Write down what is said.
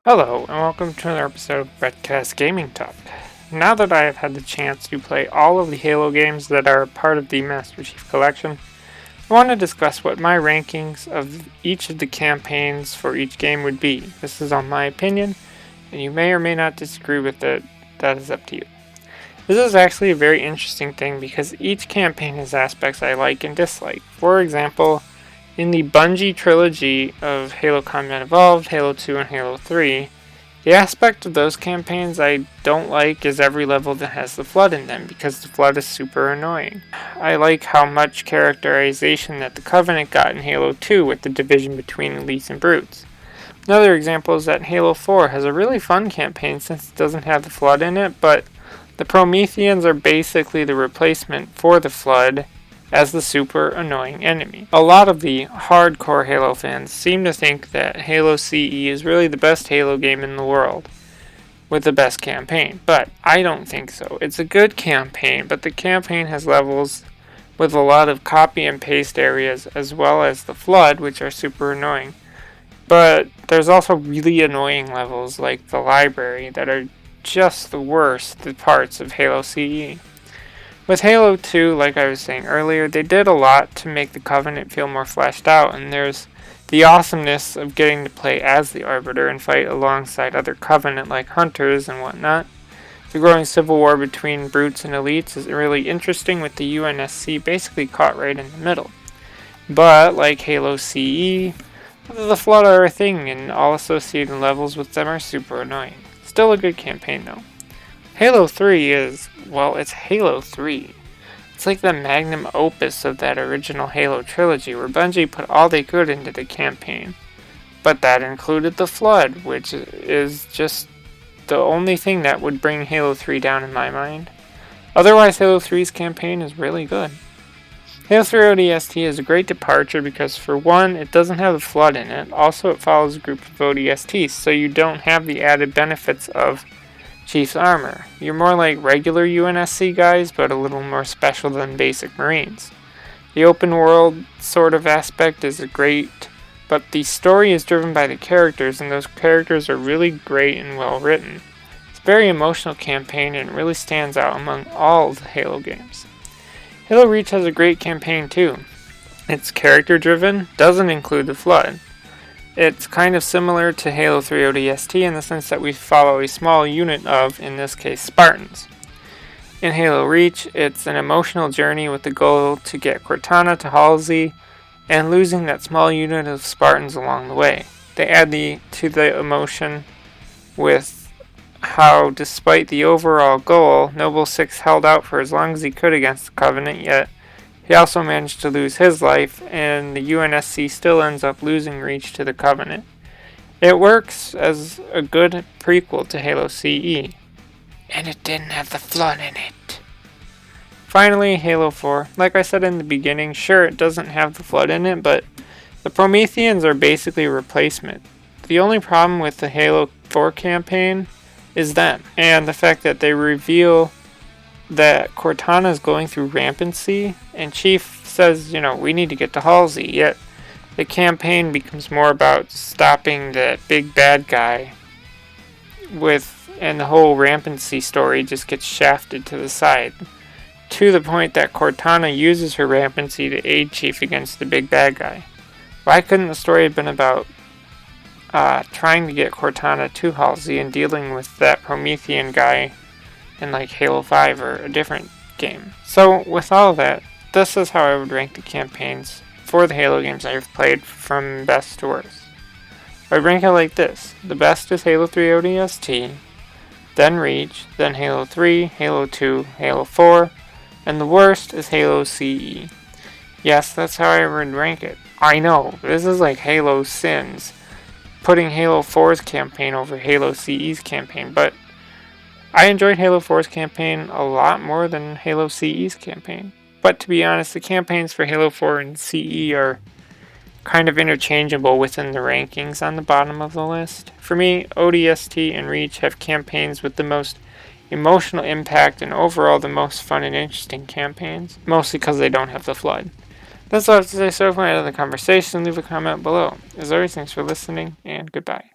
Hello, and welcome to another episode of Redcast Gaming Talk. Now that I have had the chance to play all of the Halo games that are part of the Master Chief Collection, I want to discuss what my rankings of each of the campaigns for each game would be. This is on my opinion, and you may or may not disagree with it. That is up to you. This is actually a very interesting thing because each campaign has aspects I like and dislike. For example, in the Bungie trilogy of Halo Combat Evolved, Halo 2, and Halo 3, the aspect of those campaigns I don't like is every level that has the Flood in them, because the Flood is super annoying. I like how much characterization that the Covenant got in Halo 2 with the division between elites and brutes. Another example is that Halo 4 has a really fun campaign since it doesn't have the Flood in it, but the Prometheans are basically the replacement for the Flood as the super annoying enemy. A lot of the hardcore Halo fans seem to think that Halo CE is really the best Halo game in the world, with the best campaign, but I don't think so. It's a good campaign, but the campaign has levels with a lot of copy and paste areas, as well as the Flood, which are super annoying. But there's also really annoying levels like the library that are just the worst parts of Halo CE. With Halo 2, like I was saying earlier, they did a lot to make the Covenant feel more fleshed out, and there's the awesomeness of getting to play as the Arbiter and fight alongside other Covenant-like hunters and whatnot. The growing civil war between brutes and elites is really interesting, with the UNSC basically caught right in the middle. But, like Halo CE, the Flood are a thing, and all associated levels with them are super annoying. Still a good campaign, though. Halo 3 is, well, it's Halo 3. It's like the magnum opus of that original Halo trilogy, where Bungie put all they could into the campaign. But that included the Flood, which is just the only thing that would bring Halo 3 down in my mind. Otherwise, Halo 3's campaign is really good. Halo 3 ODST is a great departure because, for one, it doesn't have the Flood in it. Also, it follows a group of ODSTs, so you don't have the added benefits of Chief's armor. You're more like regular UNSC guys, but a little more special than basic Marines. The open world sort of aspect is great, but the story is driven by the characters, and those characters are really great and well written. It's a very emotional campaign and it really stands out among all of the Halo games. Halo Reach has a great campaign too. It's character driven, doesn't include the Flood. It's kind of similar to Halo 3 ODST in the sense that we follow a small unit of, in this case, Spartans. In Halo Reach, it's an emotional journey with the goal to get Cortana to Halsey and losing that small unit of Spartans along the way. They add to the emotion with how, despite the overall goal, Noble 6 held out for as long as he could against the Covenant, yet he also managed to lose his life, and the UNSC still ends up losing Reach to the Covenant. It works as a good prequel to Halo CE. And it didn't have the Flood in it. Finally, Halo 4. Like I said in the beginning, sure, it doesn't have the Flood in it, but the Prometheans are basically a replacement. The only problem with the Halo 4 campaign is them, and the fact that they reveal that Cortana is going through rampancy, and Chief says, we need to get to Halsey, yet the campaign becomes more about stopping that big bad guy and the whole rampancy story just gets shafted to the side, to the point that Cortana uses her rampancy to aid Chief against the big bad guy. Why couldn't the story have been about trying to get Cortana to Halsey and dealing with that Promethean guy in like Halo 5 or a different game? So with all of that, this is how I would rank the campaigns for the Halo games I've played from best to worst. I would rank it like this. The best is Halo 3 ODST, then Reach, then Halo 3, Halo 2, Halo 4, and the worst is Halo CE. Yes, that's how I would rank it. I know, this is like Halo sins, putting Halo 4's campaign over Halo CE's campaign, but I enjoyed Halo 4's campaign a lot more than Halo CE's campaign. But to be honest, the campaigns for Halo 4 and CE are kind of interchangeable within the rankings on the bottom of the list. For me, ODST and Reach have campaigns with the most emotional impact and overall the most fun and interesting campaigns, mostly because they don't have the Flood. That's all I have to say so far. End of the conversation. Leave a comment below. As always, thanks for listening, and goodbye.